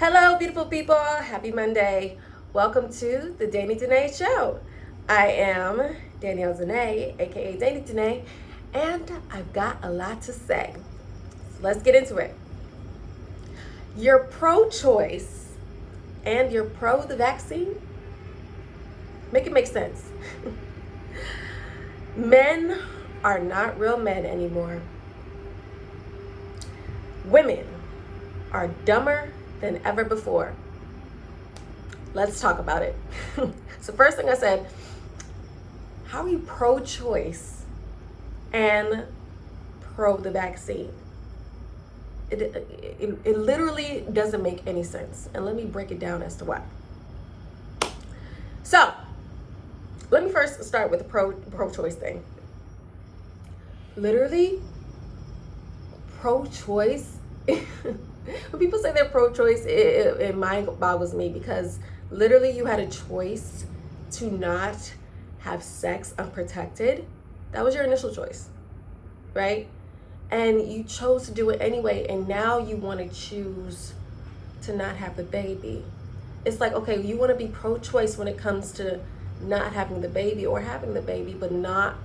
Hello, beautiful people. Happy Monday. Welcome to the Danny Danae Show. I am Danielle Danae, aka Danny Danae, and I've got a lot to say. So let's get into it. You're pro choice and you're pro the vaccine? Make it make sense. Men are not real men anymore. Women are dumber than ever before. Let's talk about it. So first thing I said, how are you pro-choice and pro the vaccine? It literally doesn't make any sense. And let me break it down as to why. So let me first start with the pro-choice thing. Literally, pro-choice, when people say they're pro-choice, it mind boggles me, because literally you had a choice to not have sex unprotected. That was your initial choice, right? And you chose to do it anyway, and now you want to choose to not have the baby. It's like, okay, you want to be pro-choice when it comes to not having the baby or having the baby, but not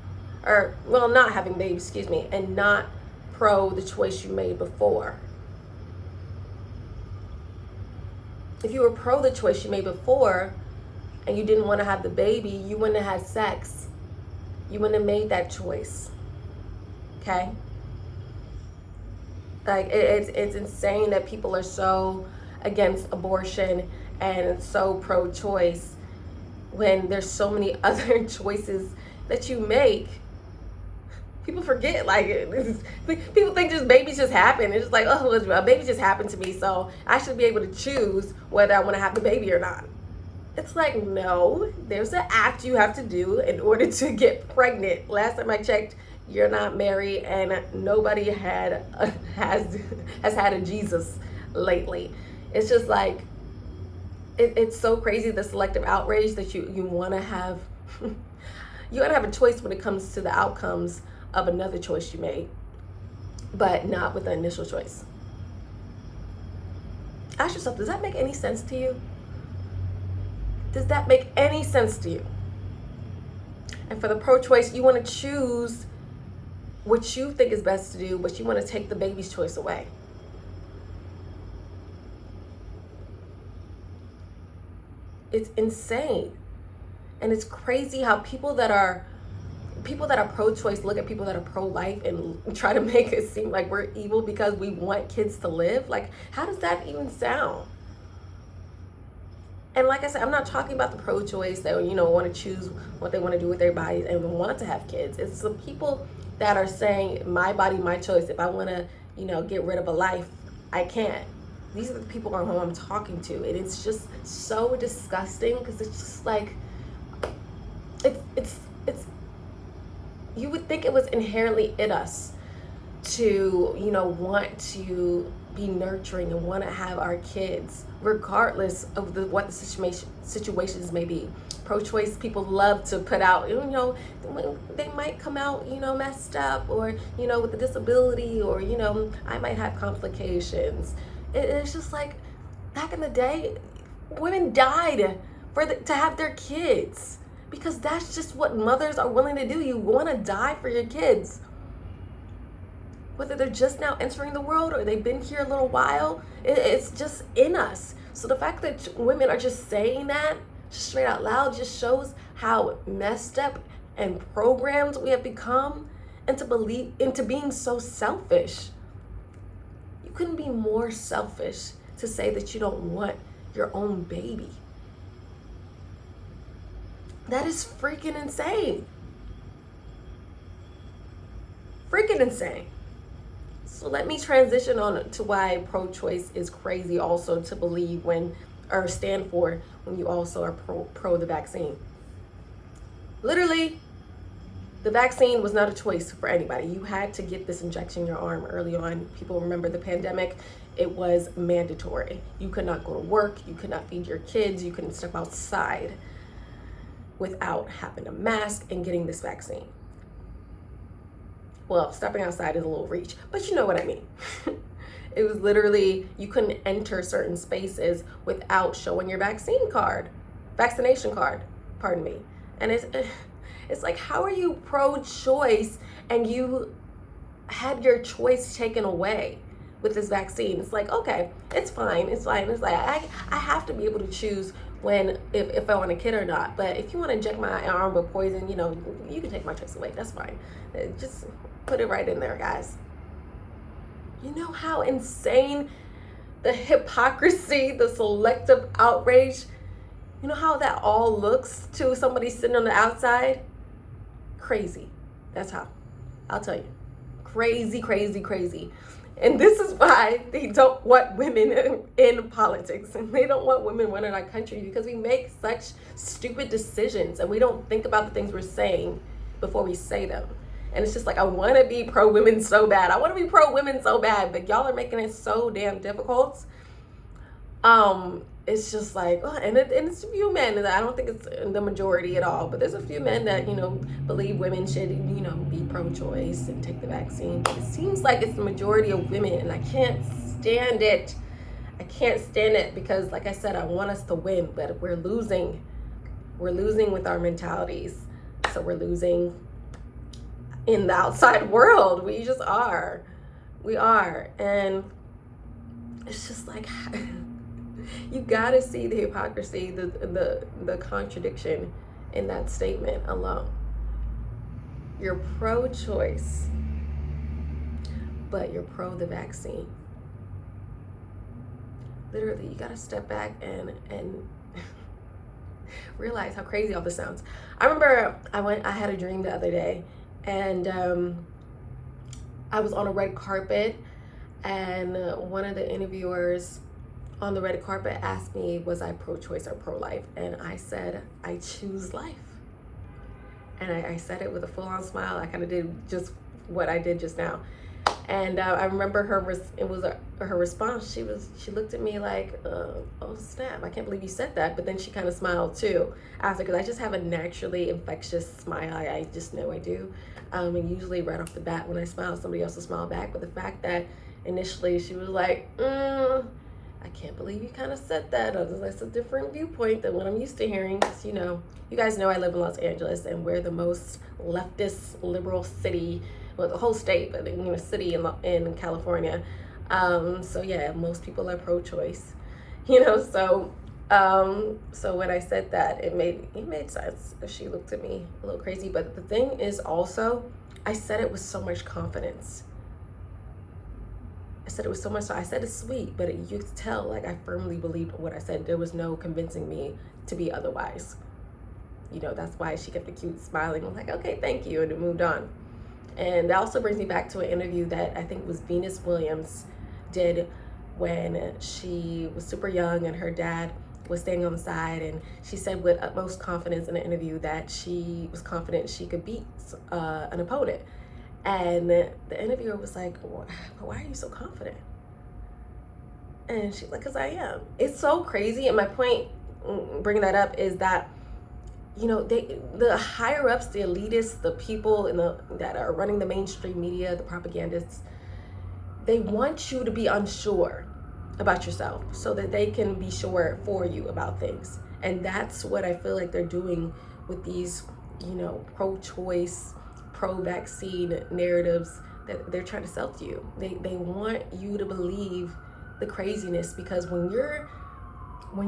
having the baby, excuse me, and not pro the choice you made before. If you were pro the choice you made before and you didn't want to have the baby, you wouldn't have had sex. You wouldn't have made that choice. Okay? Like, it's insane that people are so against abortion and so pro-choice when there's so many other choices that you make. People forget, like, people think just babies just happen. It's just like, oh, a baby just happened to me, so I should be able to choose whether I want to have the baby or not. It's like, no, there's an act you have to do in order to get pregnant. Last time I checked, you're not married, and nobody has had a Jesus lately. It's just like, it's so crazy, the selective outrage that you want to have. You want to have a choice when it comes to the outcomes of another choice you made, but not with the initial choice. Ask yourself, does that make any sense to you? Does that make any sense to you? And for the pro-choice, you want to choose what you think is best to do, but you want to take the baby's choice away. It's insane. And it's crazy how people that are pro-choice look at people that are pro-life and try to make it seem like we're evil because we want kids to live. Like, how does that even sound? And like I said, I'm not talking about the pro-choice that, want to choose what they want to do with their bodies and want to have kids. It's the people that are saying, my body, my choice. If I want to, get rid of a life, I can. These are the people who I'm talking to. And it's just so disgusting, because it's just like, it's you would think it was inherently in us to, want to be nurturing and want to have our kids, regardless of what the situations may be. Pro-choice people love to put out, they might come out, messed up, or, with a disability, or, I might have complications. It's just like, back in the day, women died to have their kids, because that's just what mothers are willing to do. You want to die for your kids. Whether they're just now entering the world or they've been here a little while, it's just in us. So the fact that women are just saying that just straight out loud just shows how messed up and programmed we have become into being so selfish. You couldn't be more selfish to say that you don't want your own baby. That is freaking insane. Freaking insane. So let me transition on to why pro-choice is crazy also to believe or stand for when you also are pro the vaccine. Literally, the vaccine was not a choice for anybody. You had to get this injection in your arm early on. People remember the pandemic. It was mandatory. You could not go to work. You could not feed your kids. You couldn't step outside without having a mask and getting this vaccine. Well, stepping outside is a little reach, but you know what I mean. It was literally, you couldn't enter certain spaces without showing your vaccination card, pardon me. And it's like, how are you pro-choice and you had your choice taken away with this vaccine? It's like, okay, it's fine. It's like, I have to be able to choose if I want a kid or not. But if you want to inject my arm with poison, you can take my choice away. That's fine. Just put it right in there, guys. You know how insane the hypocrisy, the selective outrage, you know how that all looks to somebody sitting on the outside? Crazy. That's how. I'll tell you. Crazy, crazy, crazy. And this is why they don't want women in politics, and they don't want women running our country, because we make such stupid decisions and we don't think about the things we're saying before we say them. And it's just like, I want to be pro-women so bad. I want to be pro-women so bad, but y'all are making it so damn difficult. It's just like, and it's a few men, and I don't think it's the majority at all, but there's a few men that, believe women should, be pro-choice and take the vaccine. But it seems like it's the majority of women, and I can't stand it. I can't stand it because, like I said, I want us to win, but we're losing. We're losing with our mentalities. So we're losing in the outside world. We just are. We are. And it's just like, you gotta see the hypocrisy, the contradiction in that statement alone. You're pro-choice, but you're pro the vaccine. Literally, you gotta step back and realize how crazy all this sounds. I remember I had a dream the other day, and I was on a red carpet, and one of the interviewers on the red carpet asked me, was I pro-choice or pro-life? And I said, I choose life. And I said it with a full-on smile. I kind of did just what I did just now. And I remember her response. She looked at me like, oh snap, I can't believe you said that. But then she kind of smiled too after, because I just have a naturally infectious smile. I just know I do. And usually right off the bat when I smile, somebody else will smile back. But the fact that initially she was like, I can't believe you kind of said that. That's a different viewpoint than what I'm used to hearing. Because, you guys know I live in Los Angeles, and we're the most leftist, liberal city, well, the whole state, but city in California. So yeah, most people are pro-choice. So when I said that, it made sense. She looked at me a little crazy, but the thing is also, I said it with so much confidence. I said it sweet, but you could tell, like, I firmly believed what I said. There was no convincing me to be otherwise. That's why she kept the cute smiling. I was like, okay, thank you, and it moved on. And that also brings me back to an interview that I think was Venus Williams did when she was super young and her dad was staying on the side, and she said with utmost confidence in the interview that she was confident she could beat an opponent. And the interviewer was like, why are you so confident? And she's like, because I am. It's so crazy. And my point bringing that up is that, the higher ups, the elitists, the people that are running the mainstream media, the propagandists, they want you to be unsure about yourself so that they can be sure for you about things. And that's what I feel like they're doing with these, pro-choice, pro-vaccine narratives that they're trying to sell to you. They want you to believe the craziness, because when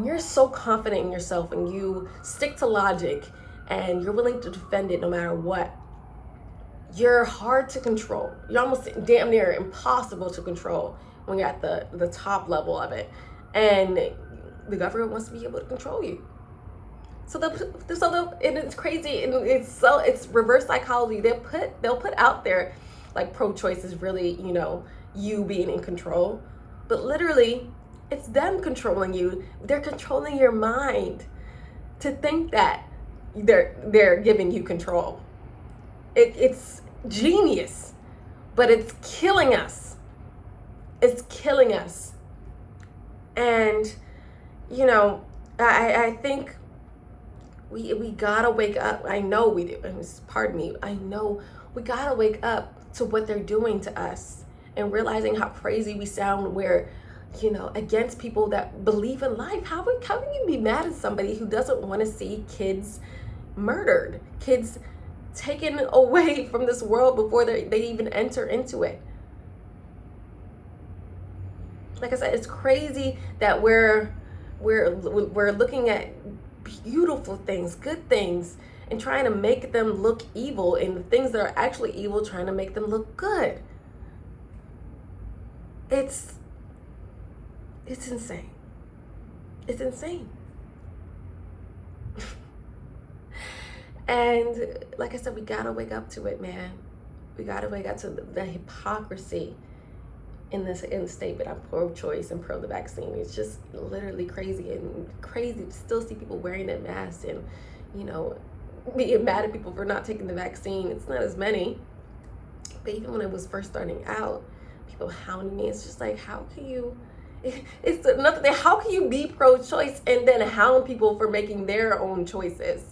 you're so confident in yourself and you stick to logic and you're willing to defend it no matter what, you're hard to control. You're almost damn near impossible to control when you're at the top level of it. And the government wants to be able to control you. So and it's crazy, and it's reverse psychology. They'll put out there like pro-choice is really, you being in control, but literally it's them controlling you. They're controlling your mind to think that they're giving you control. It's genius, but it's killing us. It's killing us. And I think we gotta wake up. I know we do. Pardon me. I know we gotta wake up to what they're doing to us, and realizing how crazy we sound, where, you know, against people that believe in life. How can you be mad at somebody who doesn't want to see kids murdered, kids taken away from this world before they even enter into it? Like I said, it's crazy that we're looking at beautiful things, good things, and trying to make them look evil, and the things that are actually evil, trying to make them look good. It's insane. It's insane. And like I said, we gotta wake up to it, man. We gotta wake up to the hypocrisy in the statement. I'm pro-choice and pro the vaccine. It's just literally crazy, and crazy to still see people wearing that mask and, you know, being mad at people for not taking the vaccine. It's not as many, but even when it was first starting out, people hounding me. It's just like, how can you? It's another thing. How can you be pro-choice and then hound people for making their own choices?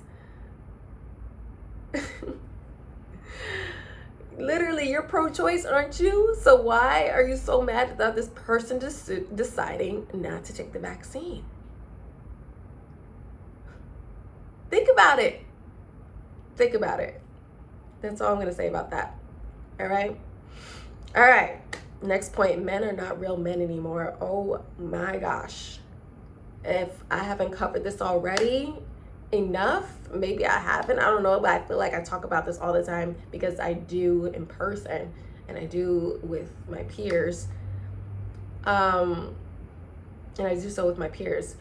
Literally, you're pro-choice, aren't you? So why are you so mad about this person deciding not to take the vaccine? Think about it. Think about it. That's all I'm going to say about that. All right? All right. Next point. Men are not real men anymore. Oh my gosh. If I haven't covered this already enough, maybe I haven't, I don't know, but I feel like I talk about this all the time because I do in person and I do with my peers, and I do so with my peers.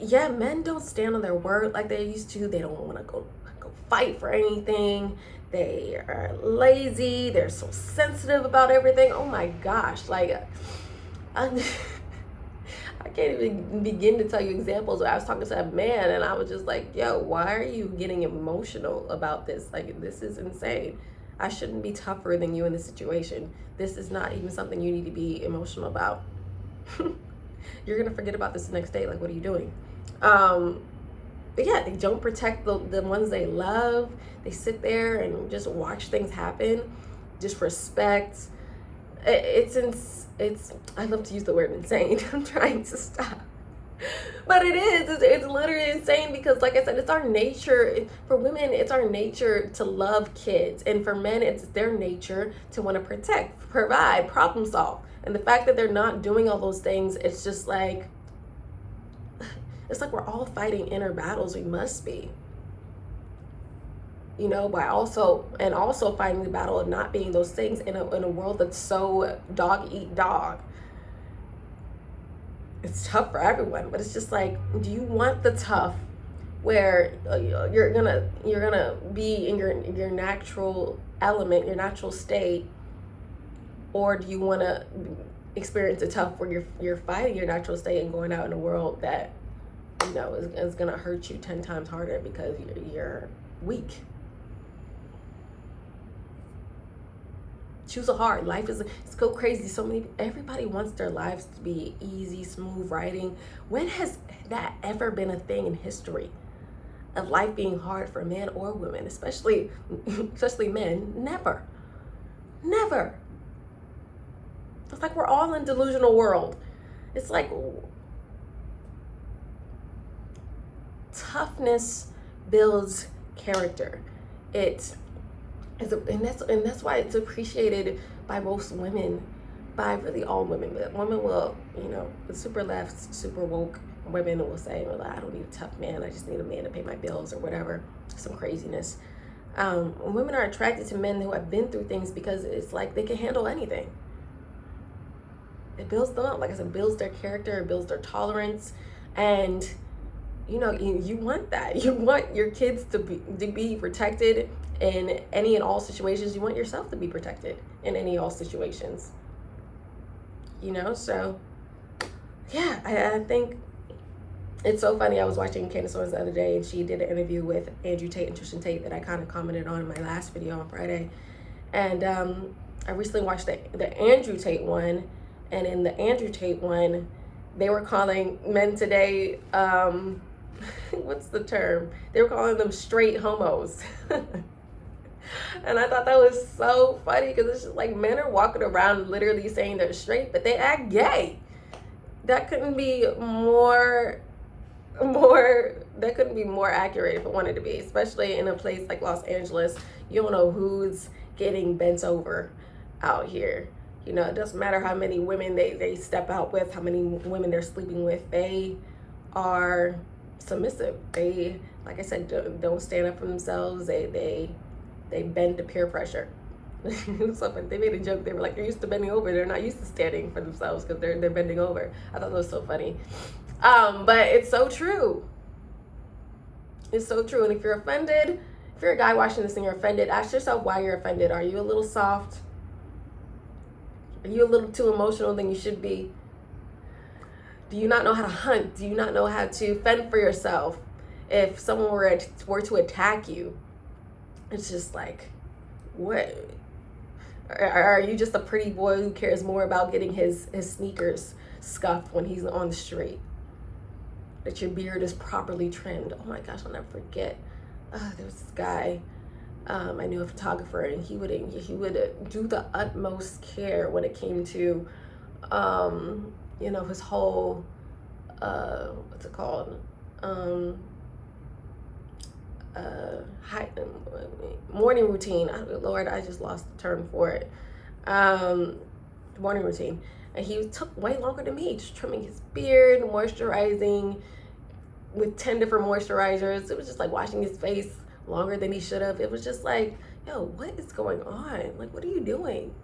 Yeah, men don't stand on their word like they used to. They don't want to go fight for anything. They are lazy. They're so sensitive about everything. Oh my gosh, like I can't even begin to tell you examples. I was talking to a man and I was just like, yo, why are you getting emotional about this? Like, this is insane. I shouldn't be tougher than you in this situation. This is not even something you need to be emotional about. You're going to forget about this the next day. Like, what are you doing? But yeah, they don't protect the ones they love. They sit there and just watch things happen. Disrespect. It's I love to use the word insane. I'm trying to stop, but it's literally insane because, like I said, it's our nature. For women, it's our nature to love kids, and for men, it's their nature to want to protect, provide, problem solve. And the fact that they're not doing all those things, it's just like, it's like we're all fighting inner battles. We must be, you know, by also fighting the battle of not being those things in a world that's so dog eat dog. It's tough for everyone, but it's just like, do you want the tough where you're gonna be in your natural element, your natural state, or do you want to experience the tough where you're fighting your natural state and going out in a world that, you know, is gonna hurt you 10 times harder because you're weak? Choose a hard. Life it's so crazy. Everybody wants their lives to be easy, smooth riding. When has that ever been a thing in history of life being hard for men or women, especially men? Never. It's like we're all in a delusional world. It's like toughness builds character. And that's why it's appreciated by most women, by really all women. But women will, you know, the super left, super woke women will say, well, I don't need a tough man. I just need a man to pay my bills or whatever, some craziness. Women are attracted to men who have been through things because it's like they can handle anything. It builds them up. Like I said, it builds their character, it builds their tolerance. And, you know, you want that. You want your kids to be protected in any and all situations. You want yourself to be protected in any and all situations. You know, so yeah, I think it's so funny. I was watching Candace Owens the other day, and she did an interview with Andrew Tate and Tristan Tate that I kind of commented on in my last video on Friday. And I recently watched the Andrew Tate one, and in the Andrew Tate one, they were calling men today, what's the term? They were calling them straight homos. And I thought that was so funny because it's just like men are walking around literally saying they're straight, but they act gay. That couldn't be that couldn't be more accurate if it wanted to be, especially in a place like Los Angeles. You don't know who's getting bent over out here. You know, it doesn't matter how many women they step out with, how many women they're sleeping with. They are submissive. They, like I said, don't stand up for themselves. They bend to peer pressure. So they made a joke. They were like, they're used to bending over. They're not used to standing for themselves because they're bending over. I thought that was so funny. But it's so true. It's so true. And if you're offended, if you're a guy watching this and you're offended, ask yourself why you're offended. Are you a little soft? Are you a little too emotional than you should be? Do you not know how to hunt? Do you not know how to fend for yourself? If someone were to attack you, it's just like, what? Are you just a pretty boy who cares more about getting his sneakers scuffed when he's on the street? That your beard is properly trimmed. Oh my gosh, I'll never forget. There was this guy, I knew a photographer, and he would do the utmost care when it came to, his whole, what's it called? Morning routine. Lord, I just lost the term for it. Morning routine. And he took way longer than me, just trimming his beard, moisturizing with 10 different moisturizers. It was just like washing his face longer than he should have. It was just like, yo, what is going on? Like, what are you doing?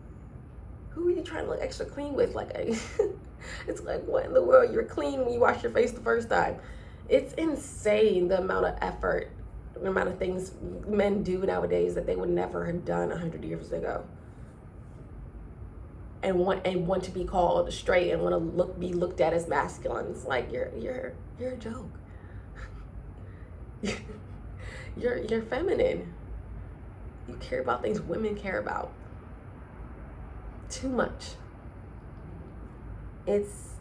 Who are you trying to look extra clean with? Like, it's like, what in the world? You're clean when you wash your face the first time. It's insane the amount of effort, the amount of things men do nowadays that they would never have done 100 years ago. And want to be called straight and want to be looked at as masculine. It's like you're a joke. You're feminine. You care about things women care about. Too much. It's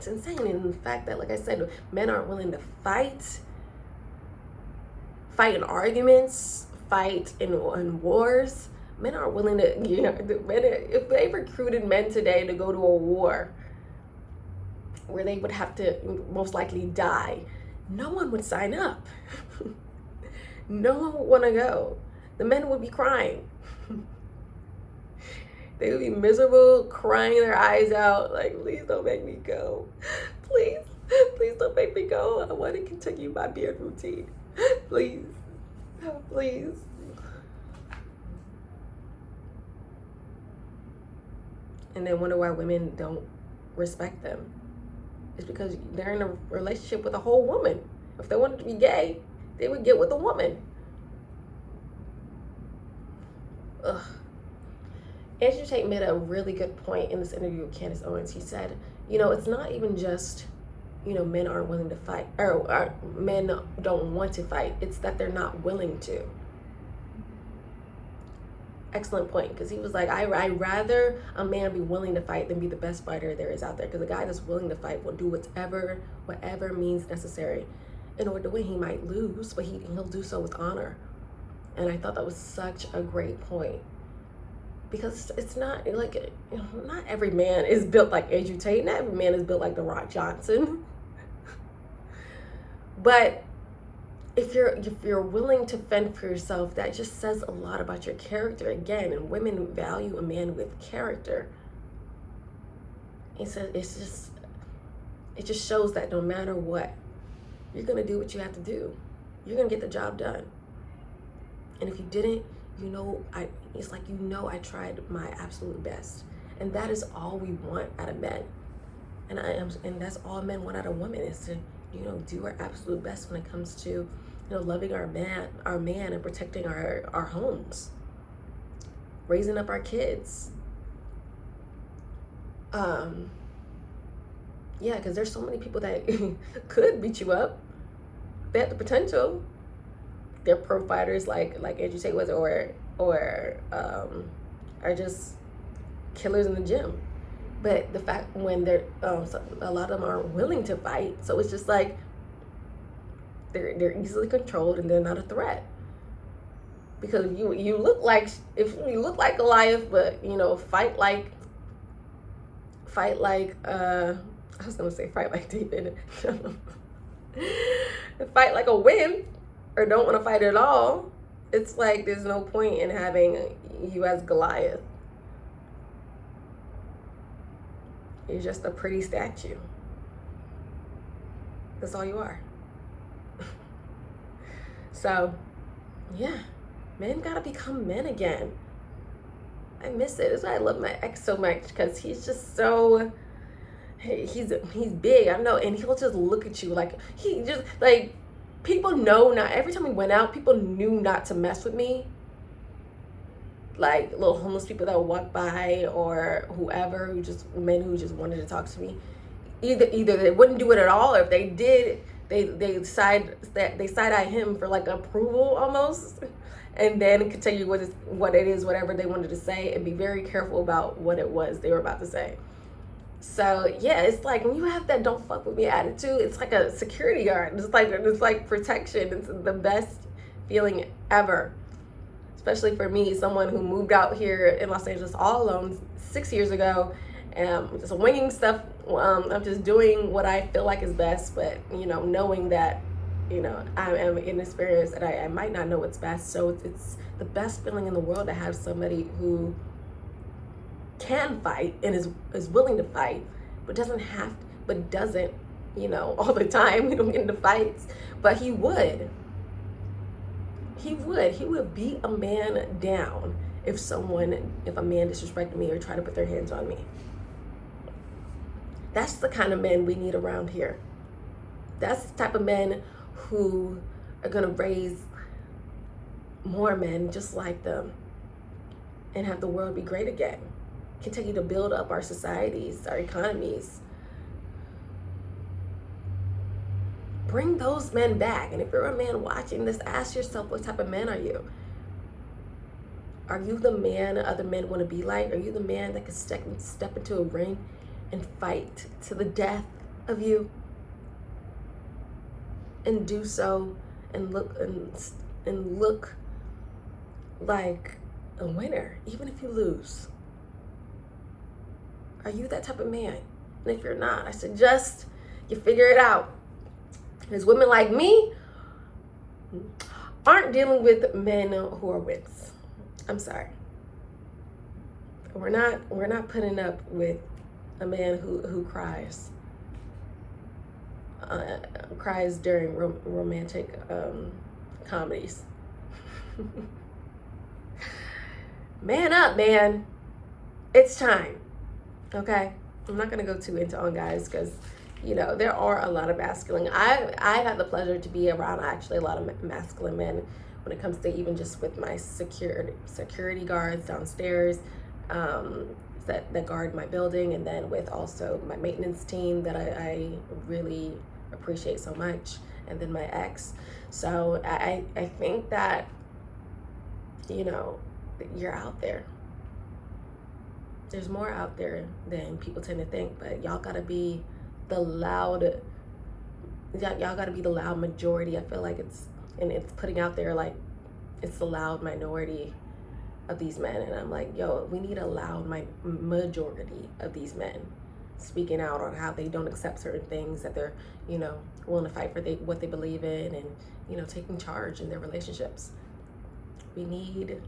insane. And the fact that, like I said, men aren't willing to fight in arguments, fight in wars. Men aren't willing to, if they recruited men today to go to a war where they would have to most likely die, no one would sign up. No one would want to go. The men would be crying. They would be miserable, crying their eyes out, like, please don't make me go. Please don't make me go. I want to continue my beard routine. Please. And then wonder why women don't respect them. It's because they're in a relationship with a whole woman. If they wanted to be gay, they would get with a woman. Ugh. Andrew Tate made a really good point in this interview with Candace Owens. He said, it's not even just, men aren't willing to fight, or men don't want to fight. It's that they're not willing to. Excellent point, because he was like, I'd rather a man be willing to fight than be the best fighter there is out there, because a guy that's willing to fight will do whatever means necessary in order to win. He might lose, but he'll do so with honor. And I thought that was such a great point, because it's not like, not every man is built like Andrew Tate. Not every man is built like The Rock Johnson. But if you're willing to fend for yourself, that just says a lot about your character again. And women value a man with character. It just shows that no matter what, you're gonna do what you have to do. You're gonna get the job done. And if you didn't, I tried my absolute best. And that is all we want out of men. And that's all men want out of women, is to do our absolute best when it comes to loving our man and protecting our homes, raising up our kids. Because there's so many people that could beat you up. They have the potential. They're pro fighters like Andrew Tate was, or are just killers in the gym. But the fact when they're a lot of them aren't willing to fight, so it's just like they're easily controlled and they're not a threat. because you look like, if you look like Goliath, but fight like I was gonna say fight like David. Fight like a wimp, or don't want to fight at all. It's like there's no point in having you as Goliath. You're just a pretty statue. That's all you are. So, yeah, men gotta become men again. I miss it. That's why I love my ex so much, because he's just so, he's big. I know, and he'll just look at you like, he just like, people know not, every time we went out, people knew not to mess with me. Like little homeless people that would walk by, or whoever, men who just wanted to talk to me. Either they wouldn't do it at all, or if they did, they side-eye him for like approval almost, and then could tell you what it is, whatever they wanted to say, and be very careful about what it was they were about to say. So yeah, it's like when you have that "don't fuck with me" attitude, it's like a security guard. It's like protection. It's the best feeling ever. Especially for me, someone who moved out here in Los Angeles all alone 6 years ago, and just winging stuff. I'm just doing what I feel like is best, but knowing that I am inexperienced and I might not know what's best. So it's the best feeling in the world to have somebody who can fight and is willing to fight, but doesn't all the time. We don't get into fights, but he would beat a man down if a man disrespected me or tried to put their hands on me. That's the kind of men we need around here. That's the type of men who are going to raise more men just like them and have the world be great again. Continue to build up our societies, our economies. Bring those men back. And if you're a man watching this, ask yourself, what type of man are you? Are you the man other men want to be like? Are you the man that can step into a ring and fight to the death of you? And do so and look like a winner, even if you lose. Are you that type of man? And if you're not, I suggest you figure it out. Because women like me aren't dealing with men who are wimps. I'm sorry. We're not putting up with a man who cries. Cries during romantic comedies. Man up, man. It's time. Okay? I'm not going to go too into on guys, because there are a lot of masculine. I've had the pleasure to be around actually a lot of masculine men when it comes to even just with my security guards downstairs that guard my building, and then with also my maintenance team that I really appreciate so much, and then my ex. So I think that you're out there. There's more out there than people tend to think, but y'all gotta be the loud majority. I feel like it's putting out there like it's the loud minority of these men, and I'm like, yo, we need a loud majority of these men speaking out on how they don't accept certain things, that they're willing to fight for what they believe in, and taking charge in their relationships. We need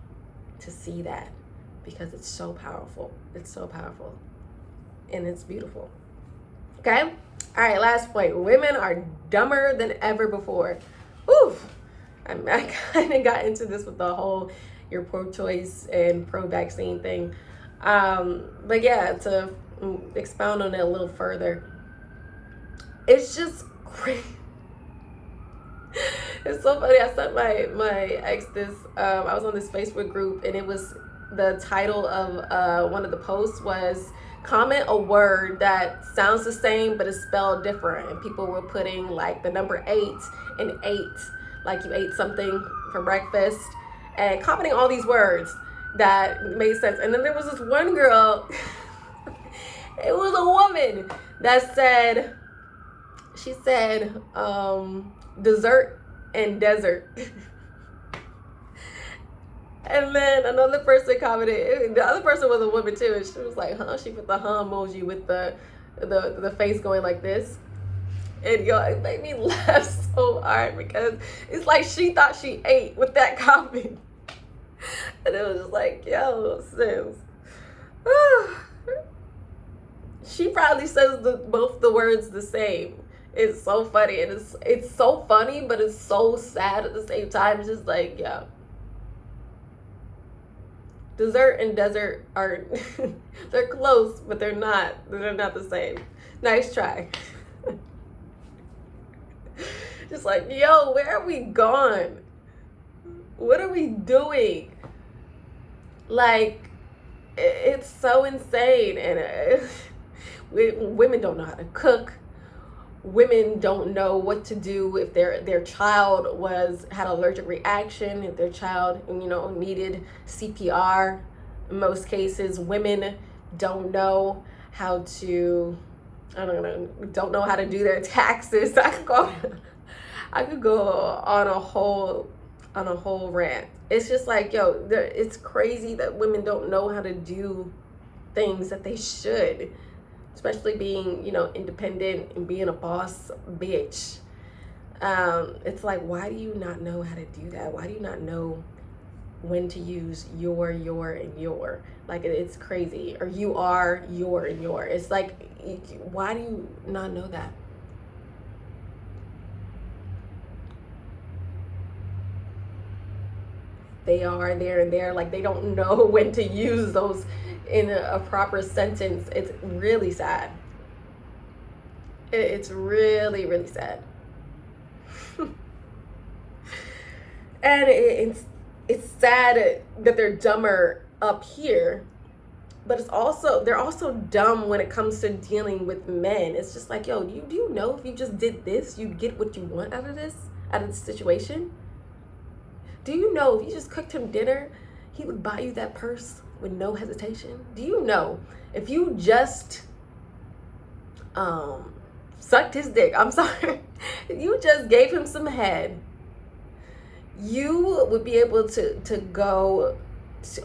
to see that, because it's so powerful. It's so powerful, and it's beautiful. Okay? All right, last point. Women are dumber than ever before. Oof. I kind of got into this with the whole you're pro-choice and pro-vaccine thing. But yeah, to expound on it a little further, it's just crazy. It's so funny. I sent my ex this. I was on this Facebook group, and it was the title of one of the posts was comment a word that sounds the same but is spelled different, and people were putting like the number 8 and 8, like you ate something for breakfast, and commenting all these words that made sense. And then there was this one girl, it was a woman that said, she said dessert and desert. And then another person commented, the other person was a woman too, and she was like, huh? She put the huh emoji with the face going like this. And yo, it made me laugh so hard because it's like she thought she ate with that comment. And it was just like, yo, sis. She probably says both the words the same. It's so funny. And it's so funny, but it's so sad at the same time. It's just like, yeah. Dessert and desert are they're close, but they're not the same. Nice try. Just like, yo, where are we gone? What are we doing? Like, it's so insane. And women don't know how to cook. Women don't know what to do if their child had an allergic reaction, if their child, needed CPR. In most cases, women don't know how to, don't know how to do their taxes. I could go on a whole rant. It's just like, yo, it's crazy that women don't know how to do things that they should. Especially being, independent and being a boss bitch. It's like, why do you not know how to do that? Why do you not know when to use your, and your? Like, it's crazy. Or you are, your, and your. It's like, why do you not know that? They are, there, and there. Like, they don't know when to use those in a proper sentence. It's really sad. It's really, really sad. And it's sad that they're dumber up here, but they're also dumb when it comes to dealing with men. It's just like, yo, do you know if you just did this, you'd get what you want out of this situation? Do you know if you just cooked him dinner, he would buy you that purse with no hesitation? Do you know if you just sucked his dick, I'm sorry, if you just gave him some head, you would be able to go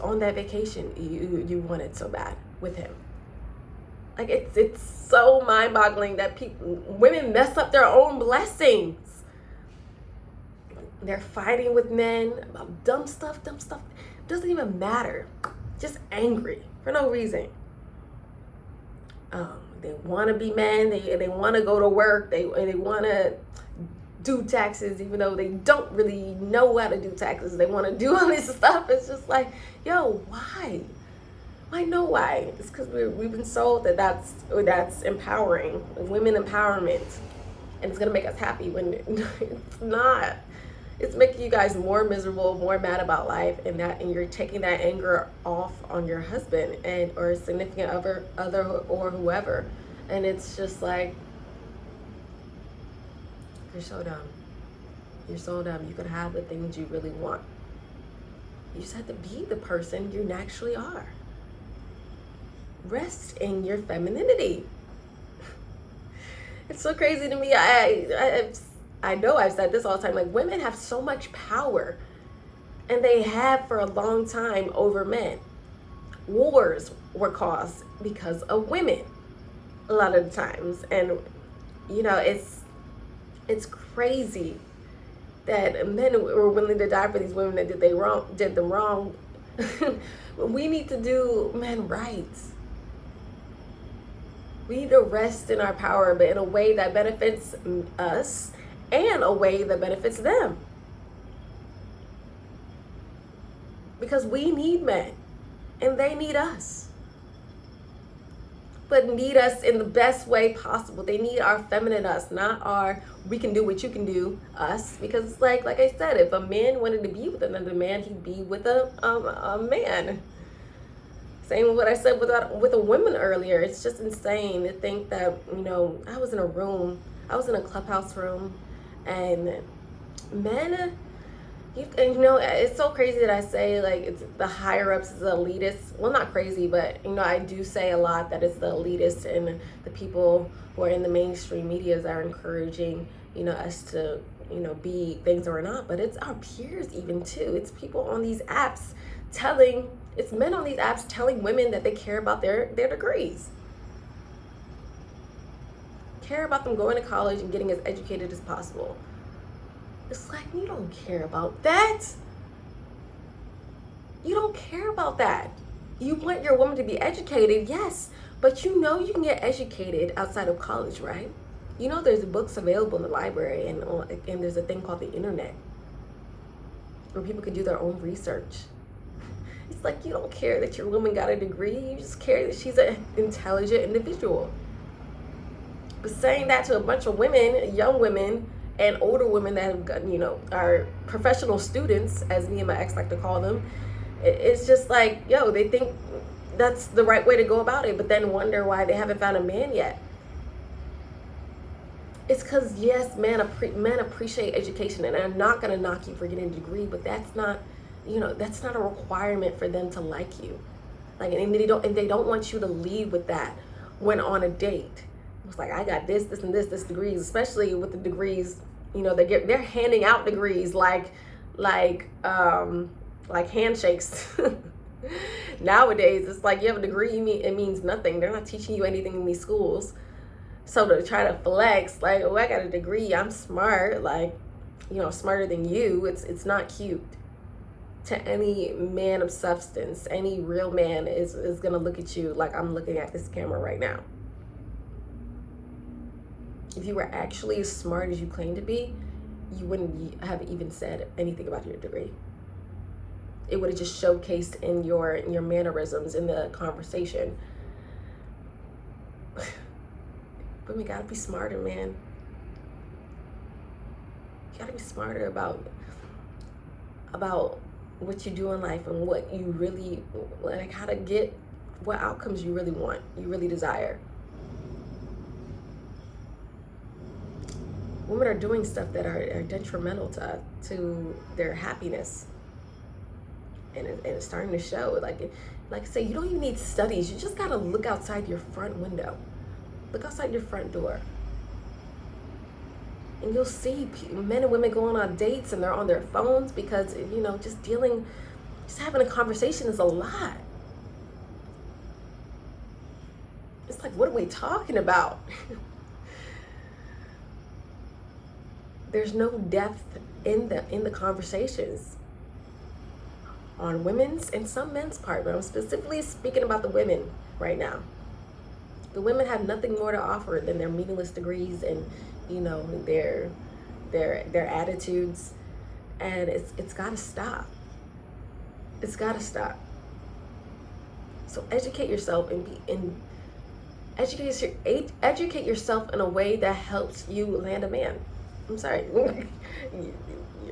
on that vacation you wanted so bad with him? Like, it's so mind-boggling that women mess up their own blessings. They're fighting with men about dumb stuff. Doesn't even matter. Just angry for no reason. They want to be men. They want to go to work. They want to do taxes, even though they don't really know how to do taxes. They want to do all this stuff. It's just like, yo, why? I know why. It's because we've been sold that's empowering, women empowerment, and it's gonna make us happy when it's not. It's making you guys more miserable, more mad about life, and you're taking that anger off on your husband or significant other or whoever. And it's just like, you're so dumb. You're so dumb. You could have the things you really want. You just have to be the person you naturally are. Rest in your femininity. It's so crazy to me. I know I've said this all the time, like, women have so much power, and they have for a long time over men. Wars were caused because of women a lot of the times. And it's crazy that men were willing to die for these women that did them wrong. We need to do men rights. We need to rest in our power, but in a way that benefits us and a way that benefits them. Because we need men and they need us. But need us in the best way possible. They need our feminine us, not our we can do what you can do us. Because it's like I said, if a man wanted to be with another man, he'd be with a man. Same with what I said with a woman earlier. It's just insane to think that, I was in a clubhouse room, and men, it's so crazy that I say, like, it's the higher ups is the elitists. Well, not crazy, but I do say a lot that it's the elitists and the people who are in the mainstream medias that are encouraging us to be things or not. But it's our peers even too. It's people on these apps It's men on these apps telling women that they care about their degrees. Care about them going to college and getting as educated as possible. It's like, you don't care about that. You don't care about that. You want your woman to be educated, yes, but you know you can get educated outside of college, right? You know there's books available in the library, and there's a thing called the internet where people can do their own research. It's like, you don't care that your woman got a degree. You just care that she's an intelligent individual. But saying that to a bunch of women, young women, and older women that have got, are professional students, as me and my ex like to call them, it's just like, yo, they think that's the right way to go about it, but then wonder why they haven't found a man yet. It's because, yes, men appreciate education, and I'm not going to knock you for getting a degree, but that's not a requirement for them to like you. Like, and they don't want you to lead with that when on a date. It's like, I got this degrees, especially with the degrees, they're handing out degrees like handshakes. Nowadays, it's like, you have a degree, it means nothing. They're not teaching you anything in these schools. So to try to flex, like, oh, I got a degree, I'm smart, like, smarter than you, it's not cute. To any man of substance, any real man is gonna look at you like I'm looking at this camera right now. If you were actually as smart as you claim to be, you wouldn't have even said anything about your degree. It would have just showcased in your mannerisms in the conversation. But we gotta be smarter, man. You gotta be smarter about what you do in life and what you really, like, how to get what outcomes you really want, you really desire. Women are doing stuff that are detrimental to their happiness. And it's starting to show. Like I say, you don't even need studies. You just gotta look outside your front window. Look outside your front door. And you'll see men and women going on dates and they're on their phones because, just having a conversation is a lot. It's like, what are we talking about? There's no depth in the conversations on women's and some men's part, but I'm specifically speaking about the women right now. The women have nothing more to offer than their meaningless degrees and their attitudes, and it's got to stop. It's got to stop. So educate yourself educate yourself in a way that helps you land a man. I'm sorry.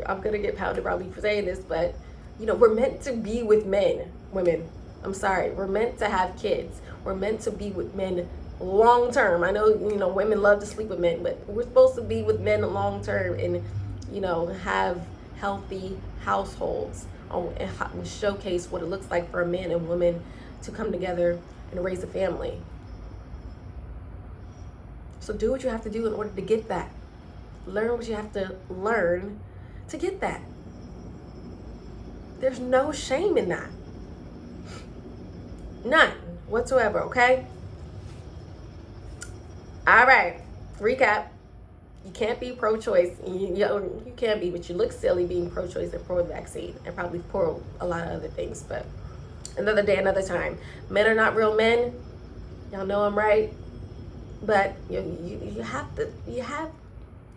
I'm gonna get pounded probably for saying this, but we're meant to be with women. I'm sorry. We're meant to have kids. We're meant to be with men long term. I know, women love to sleep with men, but we're supposed to be with men long term and, have healthy households and showcase what it looks like for a man and woman to come together and raise a family. So do what you have to do in order to get that. Learn what you have to learn to get that. There's no shame in that. None whatsoever, okay? All right, recap. You can't be pro-choice. You can be, but you look silly being pro-choice and pro-vaccine and probably pro a lot of other things, but another day, another time. Men are not real men. Y'all know I'm right. But you have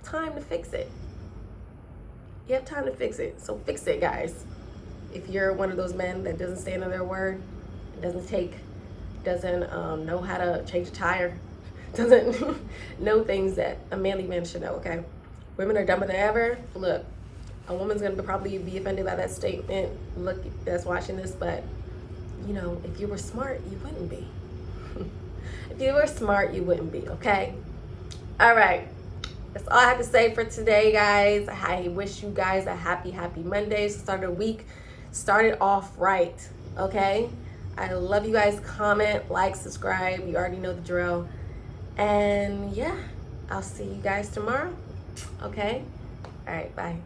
time to fix it. You have time to fix it. So fix it, guys. If you're one of those men that doesn't stand on their word, doesn't know how to change a tire, doesn't know things that a manly man should know, okay? Women are dumber than ever. Look, a woman's gonna probably be offended by that statement. Look, that's watching this, but if you were smart, you wouldn't be. If you were smart, you wouldn't be, okay? All right. That's all I have to say for today, guys. I wish you guys a happy Monday. Start the week. Start it off right, okay? I love you guys. Comment, like, subscribe. You already know the drill. And yeah, I'll see you guys tomorrow, okay? All right, bye.